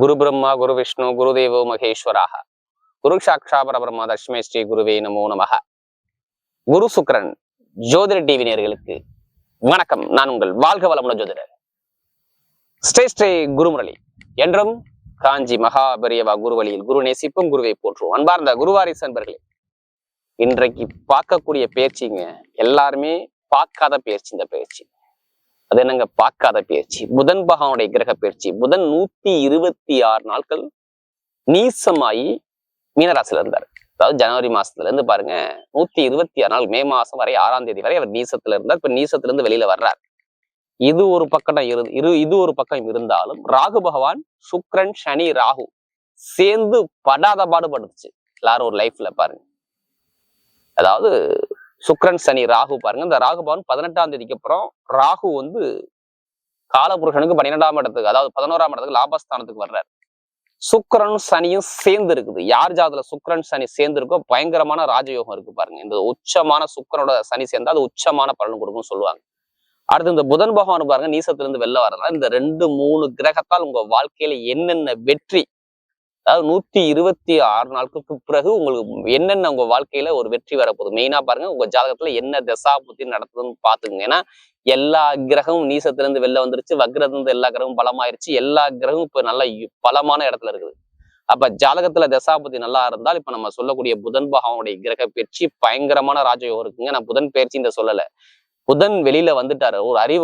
குரு பிரம்மா குரு விஷ்ணு குரு தேவோ மகேஸ்வராக குரு சாட்சா பரபிரம்மா தஷ்மே ஸ்ரீ குருவே நமோ நமக. குரு சுக்கிரன் ஜோதிட டிவி நேயர்களுக்கு வணக்கம். நான் உங்கள் வாழ்க வளமுடன் ஜோதிடர் ஸ்ரீ குருமுரளி. என்றும் காஞ்சி மகாபெரியவா குருவழியில் குரு நேசிப்பும் குருவை போற்றுவோம். அன்பார்ந்த குருவாரிசு நண்பர்களே, இன்றைக்கு பார்க்கக்கூடிய பயிற்சிங்க எல்லாருமே பார்க்காத பயிற்சி. இந்த பயிற்சி அது என்னங்க? பார்க்காத பயிற்சி. புதன் பகவானுடைய கிரக பயிற்சி. புதன் 126 நாட்கள் நீசமாயி மீனராசில இருந்தார். அதாவது ஜனவரி மாசத்துல இருந்து பாருங்க 126 நாள், மே மாசம் வரை 6ஆம் தேதி வரை அவர் நீசத்துல இருந்தார். இப்ப நீசத்துல இருந்து வெளியில வர்றார். இது ஒரு பக்கம் இது ஒரு பக்கம் இருந்தாலும் ராகு பகவான், சுக்கிரன், சனி, ராகு சேர்ந்து படாத பாடுபடுச்சு எல்லாரும் ஒரு லைஃப்ல பாருங்க. அதாவது சுக்கிரன், சனி, ராகு பாருங்க. இந்த ராகு பவன் 18ஆம் தேதிக்கு அப்புறம் ராகு காலபுருஷனுக்கு 12ஆம் இடத்துக்கு, அதாவது 11ஆம் இடத்துக்கு லாபஸ்தானத்துக்கு வர்றாரு. சுக்கிரனும் சனியும் சேர்ந்து இருக்குது. யார் ஜாதத்துல சுக்கிரன் சனி சேர்ந்து இருக்கோ பயங்கரமான ராஜயோகம் இருக்கு பாருங்க. இந்த உச்சமான சுக்கிரனோட சனி சேர்ந்தா அது உச்சமான பலன் கொடுக்கும்னு சொல்லுவாங்க. அடுத்து இந்த புதன் பகவான் பாருங்க நீசத்துல இருந்து வெளில வர்றதுனால இந்த 2-3 கிரகத்தால் உங்க வாழ்க்கையில என்னென்ன வெற்றி, அதாவது 126 நாட்களுக்கு பிறகு உங்களுக்கு என்னென்ன உங்க வாழ்க்கையில ஒரு வெற்றி வரப்போகுது. மெயினா பாருங்க உங்க ஜாதகத்துல என்ன தசா புத்தி நடத்துதுன்னு பாத்துக்கோங்க. ஏன்னா எல்லா கிரகமும் நீசத்துல இருந்து வெளில வந்துருச்சு. வக்ரத்துல இருந்து எல்லா கிரகமும் பலமாயிருச்சு. எல்லா கிரகமும் இப்ப நல்ல பலமான இடத்துல இருக்குது. அப்ப ஜாதகத்துல தசாபுத்தி நல்லா இருந்தால் இப்ப நம்ம சொல்லக்கூடிய புதன் பகவானுடைய கிரக பயிற்சி பயங்கரமான ராஜயோகம் இருக்குங்க. நான் புதன் பயிற்சி இந்த சொல்லல. புதன் வெளியில வந்துட்டாரு.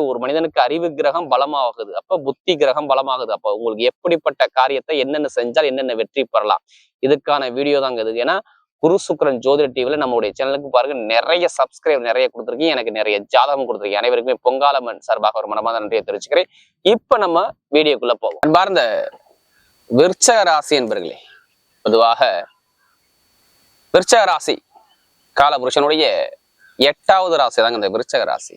ஒரு மனிதனுக்கு அறிவு கிரகம் பலமாகுது. அப்ப புத்தி கிரகம் பலமாகுது. அப்ப உங்களுக்கு எப்படிப்பட்ட காரியத்தை என்னென்ன செஞ்சால் என்னென்ன வெற்றி பெறலாம், இதுக்கான வீடியோ தாங்க இது. ஏன்னா குரு சுக்கிரன் ஜோதிட டிவில நம்மளுடைய சேனலுக்கு பாருங்க நிறைய சப்ஸ்கிரைப் நிறைய கொடுத்துருக்கீங்க. எனக்கு நிறைய ஜாதகம் கொடுத்துருக்கீங்க. அனைவருக்குமே பொங்காலம்மன் சார்பாக ஒரு மனமார்ந்த நன்றியை தெரிவிச்சுக்கிறேன். இப்ப நம்ம வீடியோக்குள்ள போவோம். அன்பார்ந்த விருச்சக ராசி என்பர்களே, பொதுவாக விருச்சக ராசி காலபுருஷனுடைய 8வது ராசி தாங்க இந்த விருச்சக ராசி.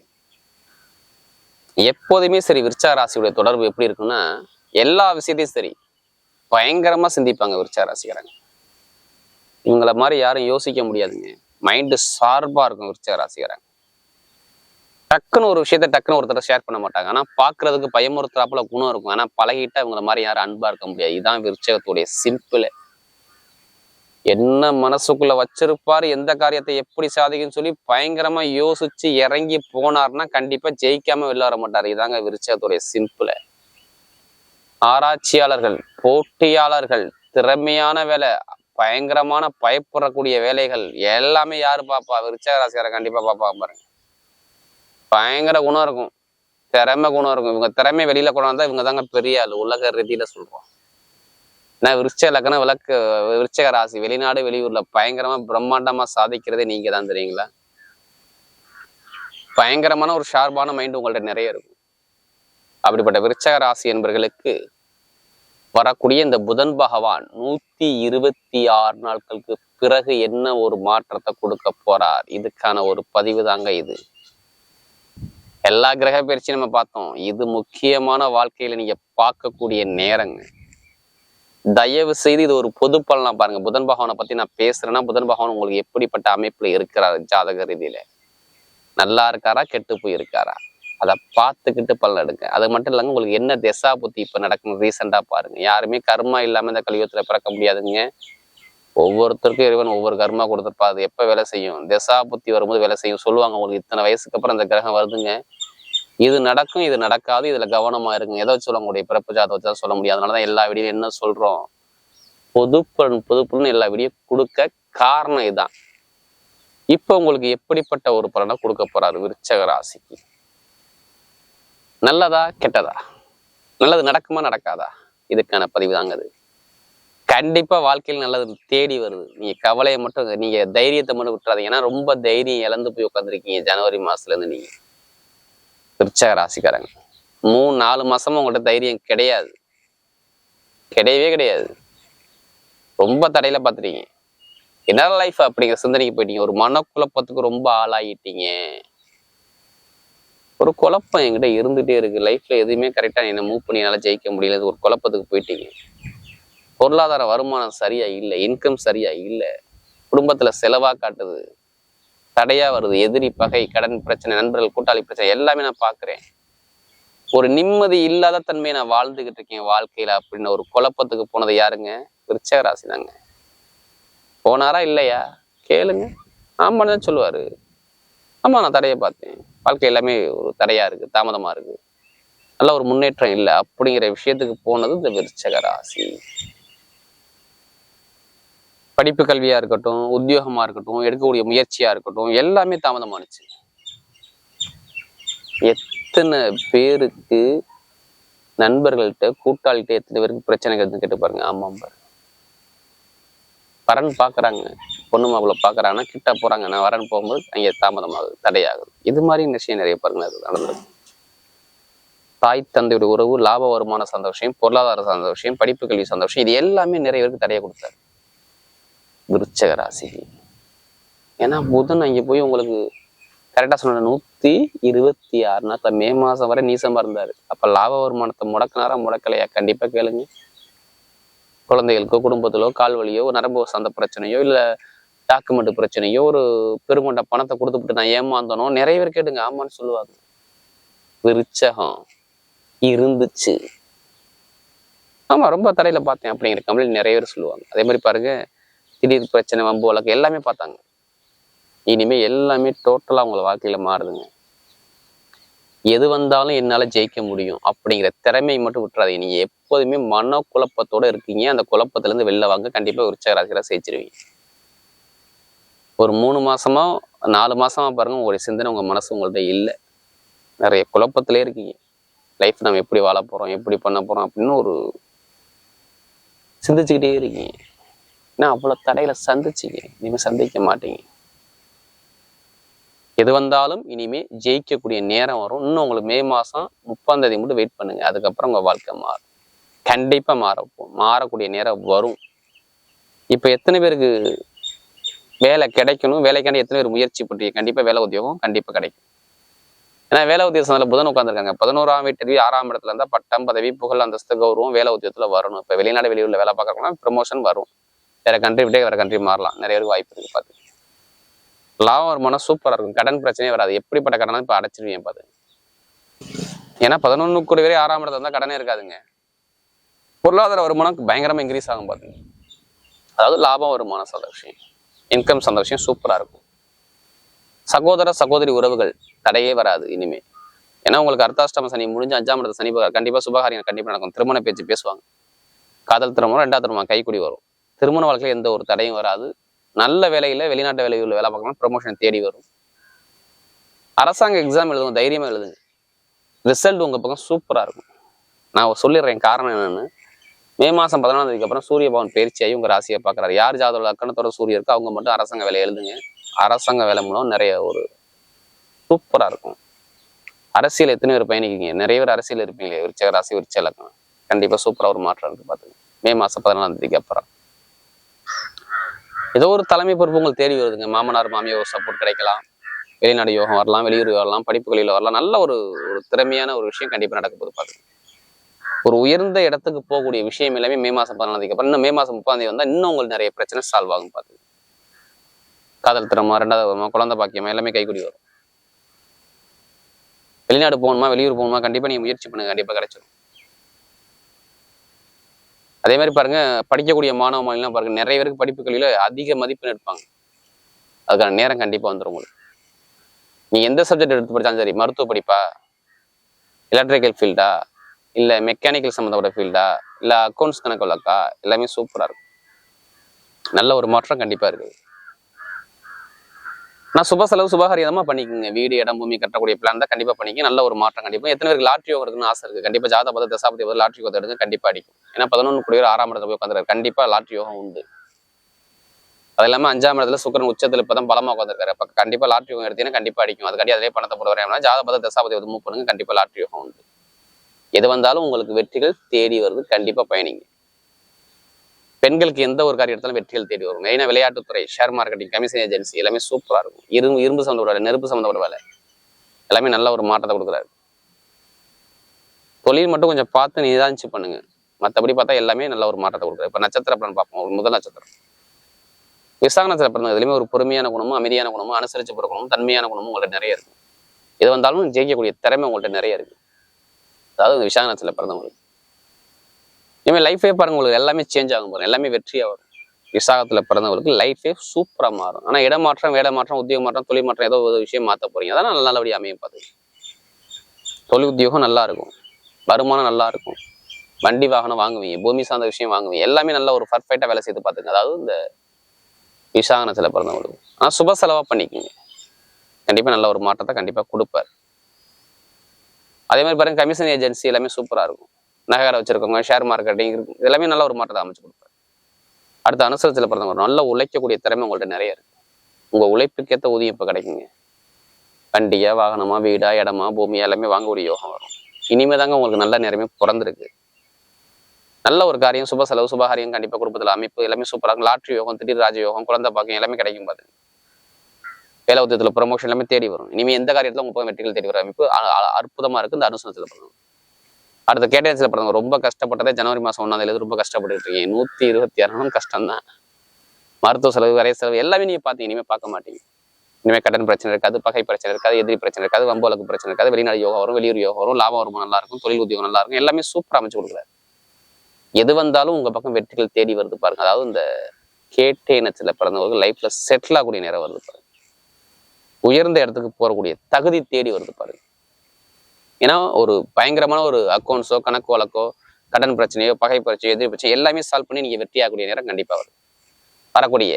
எப்போதுமே சரி விருச்சக ராசியுடைய தொடர்பு எப்படி இருக்குன்னா எல்லா விஷயத்தையும் சரி பயங்கரமா சிந்திப்பாங்க விருச்சக ராசிக்காரங்க. இவங்களை மாதிரி யாரும் யோசிக்க முடியாதுங்க. மைண்டு ஷார்ப்பா இருக்கும் விருச்சக ராசிக்காரங்க. டக்குன்னு ஒரு விஷயத்த டக்குன்னு ஒருத்தர் ஷேர் பண்ண மாட்டாங்க. ஆனா பாக்குறதுக்கு பயமுறுத்துறாப்புல குணம் இருக்கும். ஆனா பழகிட்டா இவங்களை மாதிரி யாரும் அன்பா இருக்க முடியாது. இதுதான் விருச்சகத்துடைய சிம்பிள். என்ன மனசுக்குள்ள வச்சிருப்பாரு, எந்த காரியத்தை எப்படி சாதிக்குன்னு சொல்லி பயங்கரமா யோசிச்சு இறங்கி போனார்னா கண்டிப்பா ஜெயிக்காம வெளில வர மாட்டாரு. இதாங்க விருச்சகத்துடைய சிம்பிள். ஆராய்ச்சியாளர்கள், போட்டியாளர்கள், திறமையான வேலை, பயங்கரமான பயப்படக்கூடிய வேலைகள் எல்லாமே யாரு பாப்பா? விருச்சக ராசிக்காரர் கண்டிப்பா பாப்பாங்க பாருங்க. பயங்கர குணம் இருக்கும், திறமை குணம் இருக்கும். இவங்க திறமை வெளியில கொண்டாந்தா இவங்க தாங்க பெரிய ஆளு உலக ரீதியில சொல்றோம். ஏன்னா விருச்சக லக்னம் விருச்சக ராசி வெளிநாடு வெளியூர்ல பயங்கரமா பிரம்மாண்டமா சாதிக்கிறதே நீங்க தான், தெரியுங்களா? பயங்கரமான ஒரு ஷார்ப்பான மைண்ட் உங்கள்ட்ட நிறைய இருக்கும். அப்படிப்பட்ட விருச்சக ராசி என்பவர்களுக்கு வரக்கூடிய இந்த புதன் பகவான் 126 நாட்களுக்கு பிறகு என்ன ஒரு மாற்றத்தை கொடுக்க போறார், இதுக்கான ஒரு பதிவு தாங்க இது. எல்லா கிரக பயிற்சியும் நம்ம பார்த்தோம். இது முக்கியமான வாழ்க்கையில நீங்க பார்க்கக்கூடிய நேரங்க. தயவு செய்து இது ஒரு பொது பலனா பாருங்க. புதன் பகவானை பத்தி நான் பேசுறேன்னா புதன் பகவான் உங்களுக்கு எப்படிப்பட்ட அமைப்புல இருக்கிறாரு, ஜாதக ரீதியில நல்லா இருக்காரா கெட்டு போய் இருக்காரா, அதை பார்த்துக்கிட்டு பலன் எடுங்க. அது மட்டும் இல்லைங்க, உங்களுக்கு என்ன திசா புத்தி இப்ப நடக்கணும் ரீசெண்டா பாருங்க. யாருமே கர்மா இல்லாம இந்த கலியுகத்துல பிறக்க முடியாதுங்க. ஒவ்வொருத்தருக்கும் இறைவன் ஒவ்வொரு கர்மா கொடுத்துருப்பா. அது எப்ப வேலை செய்யும்? திசா புத்தி வரும்போது வேலை செய்யும் சொல்லுவாங்க. உங்களுக்கு இத்தனை வயசுக்கு அப்புறம் இந்த கிரகம் வருதுங்க, இது நடக்கும், இது நடக்காது, இதுல கவனமா இருக்குங்க. எதை சொல்ல முடியும்? பிறப்பு ஜாதகம் வச்சுதான் சொல்ல முடியாது. அதனாலதான் எல்லா வீடியும் என்ன சொல்றோம், பொதுப்புன்னு எல்லா வீடியும் கொடுக்க காரணம் இதுதான். இப்ப உங்களுக்கு எப்படிப்பட்ட ஒரு பலனை கொடுக்க போறாரு விருச்சக ராசிக்கு? நல்லதா கெட்டதா? நல்லது நடக்குமா நடக்காதா? இதுக்கான பதிவு தாங்க அது. கண்டிப்பா வாழ்க்கையில் நல்லது தேடி வருது. நீங்க கவலையை மட்டும், நீங்க தைரியத்தை மட்டும் விட்டுறாதீங்க. ஏன்னா ரொம்ப தைரியம் இழந்து போய் உட்காந்துருக்கீங்க ஜனவரி மாசத்துல இருந்து. நீங்க விருச்சக ராசிக்காரங்க 3-4 மாசமா உங்கள்கிட்ட தைரியம் கிடையவே கிடையாது. ரொம்ப தடையில பார்த்துட்டீங்க. என்ன லைஃப் அப்படிங்கிற சிந்தனைக்கு போயிட்டீங்க. ஒரு மனக்குழப்பத்துக்கு ரொம்ப ஆளாகிட்டீங்க. ஒரு குழப்பம் என்கிட்ட இருந்துட்டே இருக்கு. லைஃப்ல எதுவுமே கரெக்டா என்ன மூவ் பண்ணி என்னால ஜெயிக்க முடியல. ஒரு குழப்பத்துக்கு போயிட்டீங்க. பொருளாதார வருமானம் சரியா இல்லை, இன்கம் சரியா இல்லை, குடும்பத்துல செலவா காட்டுது, தடையா வருது, எதிரி, பகை, கடன் பிரச்சனை, நண்பர்கள், கூட்டாளி பிரச்சனை எல்லாமே நான் பாக்குறேன். ஒரு நிம்மதி இல்லாத தன்மையை நான் வாழ்ந்துகிட்டு இருக்கேன் வாழ்க்கையில அப்படின்னு ஒரு குழப்பத்துக்கு போனது யாருங்க? விருச்சிக ராசி தாங்க. போனாரா இல்லையா கேளுங்க. ஆமான்னு தான் சொல்லுவாரு. ஆமா, நான் தடையை பார்த்தேன், வாழ்க்கை எல்லாமே ஒரு தடையா இருக்கு, தாமதமா இருக்கு, நல்ல ஒரு முன்னேற்றம் இல்லை அப்படிங்கிற விஷயத்துக்கு போனது இந்த விருச்சிக ராசி. படிப்பு கல்வியா இருக்கட்டும், உத்தியோகமா இருக்கட்டும், எடுக்கக்கூடிய முயற்சியா இருக்கட்டும், எல்லாமே தாமதமானுச்சு. எத்தனை பேருக்கு நண்பர்கள்ட்ட கூட்டாளிகிட்ட எத்தனை பேருக்கு பிரச்சனைகள் கேட்டு பாருங்க. ஆமாம் பாரு, வரன் பாக்குறாங்க, பொண்ணு மாப்பிள்ள பாக்குறாங்கன்னா கிட்ட போறாங்க, நான் வரன் போகும்போது அங்கே தாமதமாகுது, தடையாகுது. இது மாதிரி விஷயம் நிறைய பாருங்க நடந்திருக்கு. தாய் தந்தையுடைய உறவு, லாப வருமான சந்தோஷம், பொருளாதார சந்தோஷம், படிப்பு கல்வி சந்தோஷம், இது எல்லாமே நிறைய பேருக்கு தடையை கொடுத்தாரு விருச்சிக ராசிக்கு. ஏன்னா புதன் அங்கே போய் உங்களுக்கு கரெக்டா சொன்ன 126 மே மாசம் வரை நீசமா இருந்தாரு. அப்ப லாப வருமானத்தை முடக்கினாரா முடக்கலையா? கண்டிப்பா கேளுங்க. குழந்தைகளுக்கோ குடும்பத்திலோ கால்வலியோ நரம்பு சார்ந்த பிரச்சனையோ இல்ல டாக்குமெண்ட் பிரச்சனையோ ஒரு பெருங்கொண்ட பணத்தை கொடுத்துட்டு நான் ஏமாந்தனோ நிறைய பேர் கேட்டுங்க ஆமான்னு சொல்லுவாங்க. விருச்சகம் இருந்துச்சு, ஆமா ரொம்ப தடையில பார்த்தேன் அப்படிங்கிற கம்ப்ளைண்ட் நிறைய பேர் சொல்லுவாங்க. அதே மாதிரி பாருங்க, திடீர் பிரச்சனை வம்பு வழக்கு எல்லாமே பார்த்தாங்க. இனிமே எல்லாமே டோட்டலா உங்களை வாழ்க்கையில மாறுதுங்க. எது வந்தாலும் என்னால ஜெயிக்க முடியும் அப்படிங்கிற திறமையை மட்டும் விட்டுறாதீங்க. நீங்க எப்போதுமே மன குழப்பத்தோட இருக்கீங்க. அந்த குழப்பத்துல இருந்து வெளில வாங்க, கண்டிப்பா விருச்சிக ராசியில ஜெயிச்சிருவீங்க. ஒரு 3 மாசமா 4 மாசமா பாருங்க, உங்களுடைய சிந்தனை உங்க மனசு உங்கள்ட்ட இல்லை, நிறைய குழப்பத்திலே இருக்கீங்க. லைஃப் நம்ம எப்படி வாழ போறோம், எப்படி பண்ண போறோம் அப்படின்னு ஒரு சிந்திச்சுக்கிட்டே இருக்கீங்க. ஏன்னா அவ்வளவு தடையில சந்திச்சிங்க, இனிமே சந்திக்க மாட்டீங்க. எது வந்தாலும் இனிமே ஜெயிக்கக்கூடிய நேரம் வரும். இன்னும் உங்களுக்கு மே மாசம் 30ஆம் தேதி மட்டும் வெயிட் பண்ணுங்க, அதுக்கப்புறம் உங்க வாழ்க்கை மாறும். கண்டிப்பா மாறக்கூடிய நேரம் வரும். இப்ப எத்தனை பேருக்கு வேலை கிடைக்கணும், வேலைக்காண்டி எத்தனை பேர் முயற்சி பண்றீங்க? கண்டிப்பா வேலை உத்தியோகம் கண்டிப்பா கிடைக்கும். ஏன்னா வேலை உத்தியோகத்துல புதன் உட்காந்துருக்காங்க. 11ஆம் வீட்டு 6ஆம் இடத்துல இருந்தா பட்டம், பதவி, புகழ், அந்தஸ்து, கௌரவம் வேலை உத்தியோகத்துல வரணும். இப்ப வெளிநாடு வெளியூர்ல வேலை பார்க்கறவங்கன்னா ப்ரமோஷன் வரும். வேற கண்ட்ரி விட்டே வேற கண்ட்ரி மாறலாம், நிறைய பேருக்கு வாய்ப்பு இருக்கு. பாத்து லாபம் வருமானம் சூப்பரா இருக்கும், கடன் பிரச்சனையே வராது. எப்படிப்பட்ட கடனை இப்ப அடைச்சிருவீங்க பாத்து. ஏன்னா 11 கூட வரை 6ஆம் இடத்துல இருந்தா கடனே இருக்காதுங்க. பொருளாதார வருமானம் பயங்கரமா இன்க்ரீஸ் ஆகும் பாத்துங்க. அதாவது லாபம் வருமானம் சந்தோஷம், இன்கம் சந்தோஷம் சூப்பரா இருக்கும். சகோதர சகோதரி உறவுகள் தடையே வராது இனிமே. ஏன்னா உங்களுக்கு அர்த்தாஷ்டம சனி முடிஞ்சு 5ஆம் இடத்துல சனி கண்டிப்பா சுபகாரியம் கண்டிப்பா நடக்கும். திருமண பேச்சு பேசுவாங்க, காதல் திருமணம், 2ஆவது திருமணம் கைக்குடி வரும். திருமண வாழ்க்கையில எந்த ஒரு தடையும் வராது. நல்ல வேலையில வெளிநாட்டு வேலையில் வேலை பார்க்கலாம், ப்ரமோஷன் தேடி வரும். அரசாங்க எக்ஸாம் எழுதுங்க, தைரியமா எழுதுங்க, ரிசல்ட் உங்க பக்கம் சூப்பரா இருக்கும். நான் சொல்லிடுறேன் காரணம் என்னன்னு. மே மாசம் 14ஆம் தேதிக்கு அப்புறம் சூரிய பவன் பயிற்சியாகி உங்க ராசியை பார்க்குறாரு. யார் ஜாதக லக்கணத்தோட சூரிய இருக்கோ அவங்க மட்டும் அரசாங்க வேலை எழுதுங்க. அரசாங்க வேலை மூலம் நிறைய ஒரு சூப்பரா இருக்கும். அரசியல் எத்தனை பேர் பயணிக்கீங்க? நிறைய பேர் அரசியல் இருப்பீங்களே, விருச்சிக ராசி விருச்சிக லக்னம், கண்டிப்பா சூப்பரா ஒரு மாற்றம் இருக்கு பாத்துங்க. மே மாசம் 14ஆம் தேதிக்கு அப்புறம் ஏதோ ஒரு தலைமை பொறுப்பு உங்களுக்கு தேடி வருதுங்க. மாமனார் மாமியார் சப்போர்ட் கிடைக்கலாம், வெளிநாடு யோகம் வரலாம், வெளியூர் வரலாம், படிப்புகளில் வரலாம். நல்ல ஒரு திறமையான ஒரு விஷயம் கண்டிப்பா நடக்க போகுது பாத்துங்க. ஒரு உயர்ந்த இடத்துக்கு போகக்கூடிய விஷயம் எல்லாமே மே மாசம் 14ஆம் தேதிக்கு அப்புறம். இன்னும் மே மாசம் 30ஆம் தேதி வந்தா இன்னும் உங்களுக்கு நிறைய பிரச்சனை சால்வ் ஆகும் பாத்துங்க. காதல் திறமா, 2ஆவது வருமா, குழந்தை பாக்கியமா எல்லாமே கைக்கூடி வரும். வெளிநாடு போகணுமா, வெளியூர் போகணுமா, கண்டிப்பா நீங்க முயற்சி பண்ணுங்க, கண்டிப்பா கிடைச்சிடும். அதே மாதிரி பாருங்க, படிக்கக்கூடிய மாணவ மாணவிலாம் பாருங்க, நிறைய பேருக்கு படிப்பு கல்வியில அதிக மதிப்பெண் எடுப்பாங்க. அதுக்கான நேரம் கண்டிப்பா வந்துடும் உங்களுக்கு. நீங்க எந்த சப்ஜெக்ட் எடுத்து படிச்சாலும் சரி, மருத்துவ படிப்பா, எலக்ட்ரிக்கல் ஃபீல்டா, இல்ல மெக்கானிக்கல் சம்மந்தப்பட்ட ஃபீல்டா, இல்ல அக்கௌண்ட்ஸ் கணக்கு வழக்கா, எல்லாமே சூப்பரா இருக்கும். நல்ல ஒரு மாற்றம் கண்டிப்பா இருக்கு. நான் சுப செலவு சுபகாரியமா பண்ணிக்கோங்க. வீடு, இடம், பூமி கட்டக்கூடிய பிளான் தான் கண்டிப்பா பண்ணிக்க. நல்ல ஒரு மாற்றம் கண்டிப்பா. எத்தனை பேருக்கு லாட்ரி இருக்குன்னு ஆசை இருக்கு? கண்டிப்பா ஜாதக பத தசாபதி லாட்ரி யோகம் எடுங்க, கண்டிப்பா அடிக்கும். ஏன்னா 11 கூட 6ஆம் இடத்துல போய் உட்காந்துருக்காரு, கண்டிப்பா லாட்ரி யோகம் உண்டு. அது இல்லாம 5ஆம் இடத்துல சுக்கிரன் உச்சத்துல இப்பதான் பலமா உட்காந்துருக்காரு. அப்ப கண்டிப்பா லாட்ரி யோகம் எடுத்தீங்கன்னா கண்டிப்பா அடிக்கும். அதுக்காண்டி அதிலே பணத்தை போட வரையா ஜாதக பத தசாபதி மூவ் பண்ணுங்க, கண்டிப்பா லாட்ரி யோகம் உண்டு. எது வந்தாலும் உங்களுக்கு வெற்றிகள் தேடி வருது, கண்டிப்பா பயணிங்க. பெண்களுக்கு எந்த ஒரு காரியம் எடுத்தாலும் வெற்றிகள் தேடி வரும். மெயினா விளையாட்டுத்துறை, ஷேர் மார்க்கெட்டிங், கமிஷன் ஏஜென்சி எல்லாமே சூப்பரா இருக்கும். இரும்பு சம்மந்தப்பட்ட வேலை, நெருப்பு சம்மந்தப்பட்ட வேலை எல்லாமே நல்ல ஒரு மாற்றத்தை கொடுக்குறாரு. தொழில் மட்டும் கொஞ்சம் பார்த்து நிதானிச்சு பண்ணுங்க, மற்றபடி பார்த்தா எல்லாமே நல்ல ஒரு மாற்றத்தை கொடுக்குறாரு. இப்ப நட்சத்திர பலன் பார்ப்போம். ஒரு முதல் நட்சத்திரம் விசாக நட்சத்திரம் பிறந்த இதுலையுமே ஒரு பொறுமையான குணமும், அமைதியான குணமும், அனுசரிச்சு போற குணமும், தன்மையான குணமும் உங்கள்ட்ட நிறைய இருக்கும். எது வந்தாலும் ஜெயிக்கக்கூடிய திறமை உங்கள்ட்ட நிறைய இருக்கு. அதாவது விசாகத்துல பிறந்தவங்களுக்கு இனிமேல் லைஃபே பாருங்க, உங்களுக்கு எல்லாமே சேஞ்ச் ஆகும் பாருங்க, எல்லாமே வெற்றியா வரும். விசாகத்துல பிறந்தவங்களுக்கு லைஃபே சூப்பரா மாறும். ஆனா இடமாற்றம், வேலை மாற்றம், உத்தியோக மாற்றம், தொழில் மாற்றம், ஏதோ ஒரு விஷயம் மாத்த போறீங்க. அதான் நல்லபடியா அமையும் பார்த்து. தொழில் உத்தியோகம் நல்லா இருக்கும், வருமானம் நல்லா இருக்கும், வண்டி வாகனம் வாங்குவீங்க, பூமி சார்ந்த விஷயம் வாங்குவீங்க, எல்லாமே நல்லா ஒரு பர்ஃபெக்டா வேலை செய்து பார்த்துங்க. அதாவது இந்த விசாகத்துல பிறந்தவங்களுக்கு. ஆனா சுப செலவா பண்ணிக்கோங்க, கண்டிப்பா நல்ல ஒரு மாற்றத்தை கண்டிப்பா கொடுப்பாரு. அதே மாதிரி பாருங்க, கமிஷன் ஏஜென்சி எல்லாமே சூப்பரா இருக்கும். நகைக்கடை வச்சிருக்கவங்க, ஷேர் மார்க்கெட்டிங் இருக்கும், எல்லாமே நல்ல ஒரு மாற்றத்தை அமைச்சு கொடுப்பாரு. அடுத்த அனுசரத்துல பிறந்தவங்க நல்ல உழைக்கக்கூடிய திறமை உங்கள்ட்ட நிறைய இருக்கு. உங்க உழைப்புக்கேற்ற ஊதியம் இப்ப கிடைக்குங்க. வண்டியா, வாகனமா, வீடா, இடமா, பூமியா எல்லாமே வாங்கக்கூடிய யோகம் வரும். இனிமே தாங்க உங்களுக்கு நல்ல நேரமே பிறந்திருக்கு. நல்ல ஒரு காரியம், சுப செலவு, சுபகாரியம் கண்டிப்பா குடும்பத்துல அமைப்பு எல்லாமே சூப்பரா இருக்கும். லாட்ரி யோகம், திடீர் ராஜ யோகம், குழந்தை பாக்கியம் எல்லாமே கிடைக்கும் பாருங்க. வேலை உத்தியத்துல ப்ரமோஷன் எல்லாமே தேடி வரும். இனிமே எந்த காரியத்துல உங்க வெற்றிகள் தேடி வர அமைப்பு அற்புதமா இருக்கு இந்த அனுசனத்துல பிறந்தவங்க. அடுத்த கேட்டகரியில பிறந்தவங்க ரொம்ப கஷ்டப்பட்டதே ஜனவரி மாசம் 1ஆம் தேதி ரொம்ப கஷ்டப்பட்டு இருக்கீங்க. 126 நாளும் கஷ்டம் தான். மருத்துவ செலவு, வரைய செலவு எல்லாமே நீங்க பாத்தீங்க, இனிமே பார்க்க மாட்டீங்க. இனிமே கடன் பிரச்சனை இருக்காது, பகை பிரச்சனை இருக்காது, எதிரி பிரச்சனை இருக்காது, வம்புவழக்கு பிரச்சனை இருக்காது, வெளிநாடு யோகம் வரும், வெளியூர் யோகம் வரும், லாபம் வருமானம் நல்லா இருக்கும், தொழில் உத்தியோகம் நல்லா இருக்கும், எல்லாமே சூப்பரா அமைச்சு கொடுக்குறாரு. எது வந்தாலும் உங்க பக்கம் வெற்றிகள் தேடி வருது பாருங்க. அதாவது இந்த கேட்டே நட்சத்திரத்துல பிறந்தவர்கள் லைஃப்ல செட்டில் ஆகக்கூடிய நேரம் வருது பாருங்க. உயர்ந்த இடத்துக்கு போறக்கூடிய தகுதி தேடி வருது பாருங்க. ஏன்னா ஒரு பயங்கரமான ஒரு அக்கௌண்ட்ஸோ, கணக்கு வழக்கோ, கடன் பிரச்சனையோ, பகை பிரச்சனையோ, எதிரி பிரச்சனை எல்லாமே சால்வ் பண்ணி நீங்க வெற்றியாகக்கூடிய நேரம் கண்டிப்பா வருது. வரக்கூடிய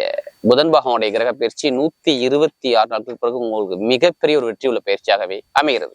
புதன் பகவானுடைய கிரக பயிற்சி 126 நாட்களுக்கு பிறகு உங்களுக்கு மிகப்பெரிய ஒரு வெற்றி உள்ள பயிற்சியாகவே அமைகிறது.